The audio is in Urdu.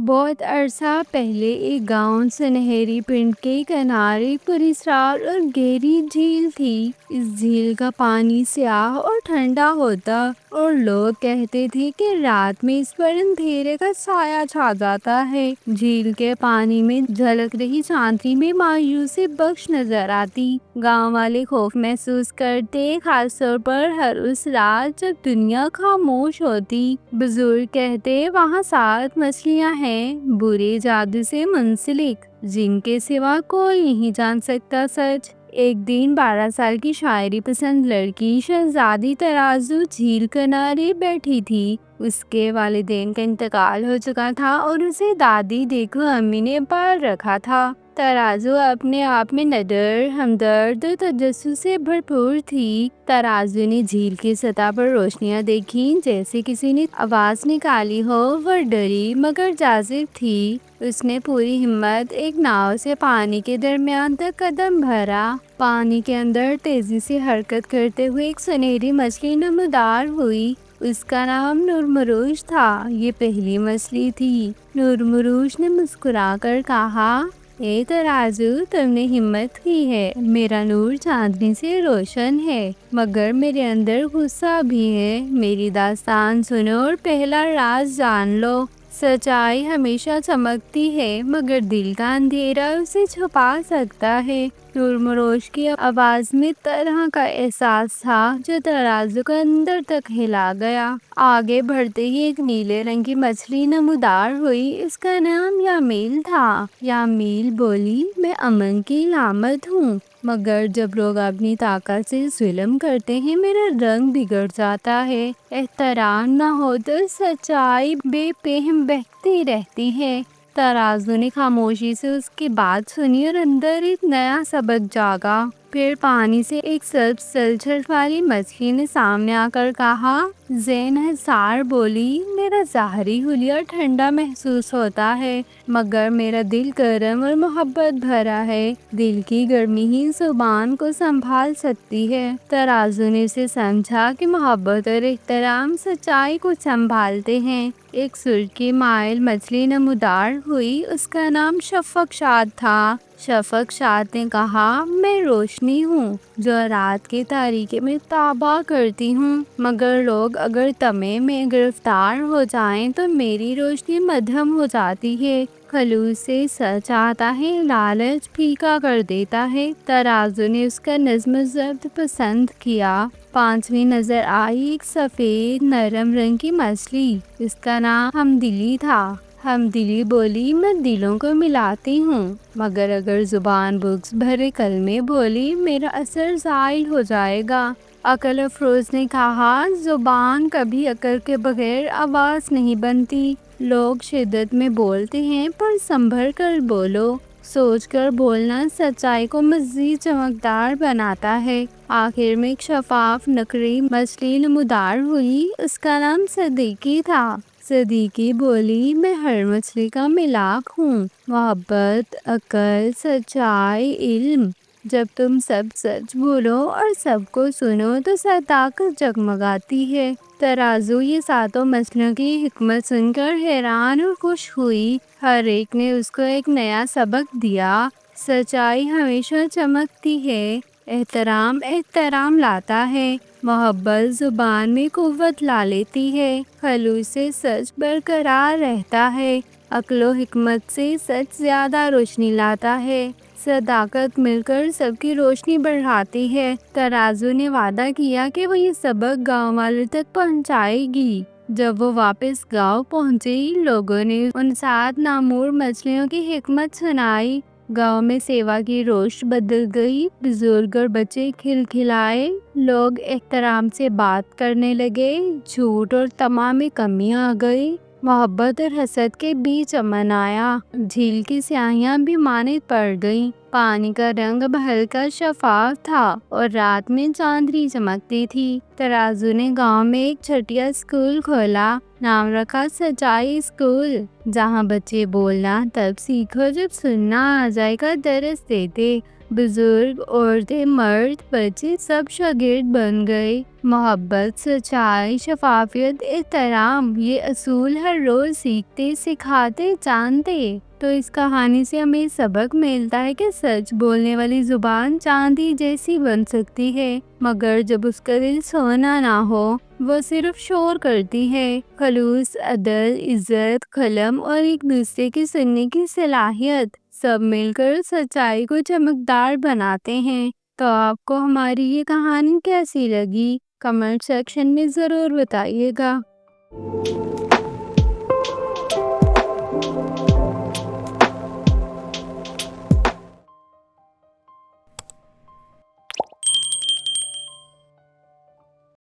بہت عرصہ پہلے ایک گاؤں سنہری پنڈ کے کنارے پراسرار اور گہری جھیل تھی۔ اس جھیل کا پانی سیاہ اور ٹھنڈا ہوتا اور لوگ کہتے تھے کہ رات میں اس پر اندھیرے کا سایہ چھا جاتا ہے۔ جھیل کے پانی میں جھلک رہی چاندنی میں مایوسی بخش نظر آتی۔ گاؤں والے خوف محسوس کرتے، خاص طور پر ہر اس رات جب دنیا خاموش ہوتی۔ بزرگ کہتے وہاں 7 مچھلیاں ہیں، برے جادو سے منسلک، جن کے سوا کوئی نہیں جان سکتا سچ۔ ایک دن 12 سال کی شاعری پسند لڑکی شہزادی ترازو جھیل کنارے بیٹھی تھی۔ اس کے والدین کا انتقال ہو چکا تھا اور اسے دادی دیکھو امی نے پال رکھا تھا۔ ترازو اپنے آپ میں نڈر، ہمدرد اور تجسس سے بھرپور تھی۔ ترازو نے جھیل کی سطح پر روشنیاں دیکھی، جیسے کسی نے آواز نکالی ہو۔ وہ ڈری مگر جاذب تھی۔ اس نے پوری ہمت ایک ناؤ سے پانی کے درمیان تک قدم بھرا۔ پانی کے اندر تیزی سے حرکت کرتے ہوئے ایک سنہری مچھلی نمودار ہوئی۔ اس کا نام نورمروش تھا۔ یہ پہلی مچھلی تھی۔ نورمروش نے مسکرا کر کہا، اے ترازو، تم نے ہمت کی ہے۔ میرا نور چاندنی سے روشن ہے، مگر میرے اندر غصہ بھی ہے۔ میری داستان سنو اور پہلا راز جان لو۔ سچائی ہمیشہ چمکتی ہے، مگر دل کا اندھیرا اسے چھپا سکتا ہے۔ نورمروش کی آواز میں طرح کا احساس تھا جو ترازو کو اندر تک ہلا گیا۔ آگے بڑھتے ہی ایک نیلے رنگ کی مچھلی نمودار ہوئی۔ اس کا نام یامیل تھا۔ یامیل بولی، میں امن کی علامت ہوں، مگر جب لوگ اپنی طاقت سے ظلم کرتے ہیں میرا رنگ بگڑ جاتا ہے۔ احترام نہ ہو تو سچائی بے پہم بہتی رہتی ہے۔ ترازو نے خاموشی سے اس کی بات سنی اور اندر ایک نیا سبق جاگا۔ پھر پانی سے ایک سبز سلچھٹ والی مچھلی نے سامنے آ کر کہا، زین حصار بولی، میرا ظاہری حلیہ ٹھنڈا محسوس ہوتا ہے، مگر میرا دل گرم اور محبت بھرا ہے۔ دل کی گرمی ہی زبان کو سنبھال سکتی ہے۔ ترازو نے اسے سمجھا کہ محبت اور احترام سچائی کو سنبھالتے ہیں۔ ایک سرخی مائل مچھلی نمودار ہوئی۔ اس کا نام شفق شاد تھا۔ شفق شاد نے کہا، میں روشنی ہوں جو رات کے تاریکی میں تاباں کرتی ہوں، مگر لوگ اگر طمع میں گرفتار ہو جائیں تو میری روشنی مدھم ہو جاتی ہے۔ خلوص سے سچ آتا ہے، لالچ پھیکا کر دیتا ہے۔ ترازو نے اس کا نظم و ضبط پسند کیا۔ 5ویں نظر آئی ایک سفید نرم رنگ کی مچھلی۔ اس کا نام ہمدلی تھا۔ ہمدلی بولی، میں دلوں کو ملاتی ہوں، مگر اگر زبان بغض بھرے کلمے بولی میرا اثر زائل ہو جائے گا۔ عقل افروز نے کہا، زبان کبھی عقل کے بغیر آواز نہیں بنتی۔ لوگ شدت میں بولتے ہیں، پر سنبھل کر بولو۔ سوچ کر بولنا سچائی کو مزید چمکدار بناتا ہے۔ آخر میں ایک شفاف نقری مچھلی نمودار ہوئی۔ اس کا نام صدیقی تھا۔ صدیقی بولی، میں ہر مچھلی کا ملاپ ہوں، محبت، عقل، سچائی، علم۔ جب تم سب سچ بولو اور سب کو سنو تو صداقت جگمگاتی ہے۔ ترازو یہ 7 مچھلیوں کی حکمت سن کر حیران اور خوش ہوئی۔ ہر ایک نے اس کو ایک نیا سبق دیا۔ سچائی ہمیشہ چمکتی ہے، احترام لاتا ہے، محبت زبان میں قوت لا لیتی ہے، خلوص سے سچ برقرار رہتا ہے، عقل و حکمت سے سچ زیادہ روشنی لاتا ہے، صداقت مل کر سب کی روشنی بڑھاتی ہے۔ ترازو نے وعدہ کیا کہ وہ یہ سبق گاؤں والوں تک پہنچائے گی۔ جب وہ واپس گاؤں پہنچی، لوگوں نے ان 7 نامور مچھلیوں کی حکمت سنائی۔ گاؤں میں سیوا کی روش بدل گئی۔ بزرگ اور بچے کھلکھلائے، لوگ احترام سے بات کرنے لگے، جھوٹ اور طمع میں کمی آ گئی، محبت اور حسد کے بیچ امن آیا۔ جھیل کی سیاہیاں بھی ماند پڑ گئیں۔ پانی کا رنگ اب ہلکا شفاف تھا اور رات میں چاندنی چمکتی تھی۔ ترازو نے گاؤں میں ایک چھٹیا اسکول کھولا۔ نام رکھا سچائی اسکول، جہاں بچے بولنا تب سیکھو جب سننا آ جائے کا درس دیتے۔ بزرگ، عورتیں، مرد، بچے سب شاگرد بن گئے۔ محبت، سچائی، شفافیت، احترام، یہ اصول ہر روز سیکھتے، سکھاتے، جانتے۔ تو اس کہانی سے ہمیں سبق ملتا ہے کہ سچ بولنے والی زبان چاندی جیسی بن سکتی ہے، مگر جب اس کا دل سونا نہ ہو، وہ صرف شور کرتی ہے۔ خلوص، عدل، عزت، قلم اور ایک دوسرے کی سننے کی صلاحیت سب مل کر سچائی کو چمکدار بناتے ہیں۔ تو آپ کو ہماری یہ کہانی کیسی لگی؟ کمنٹ سیکشن میں ضرور بتائیے گا۔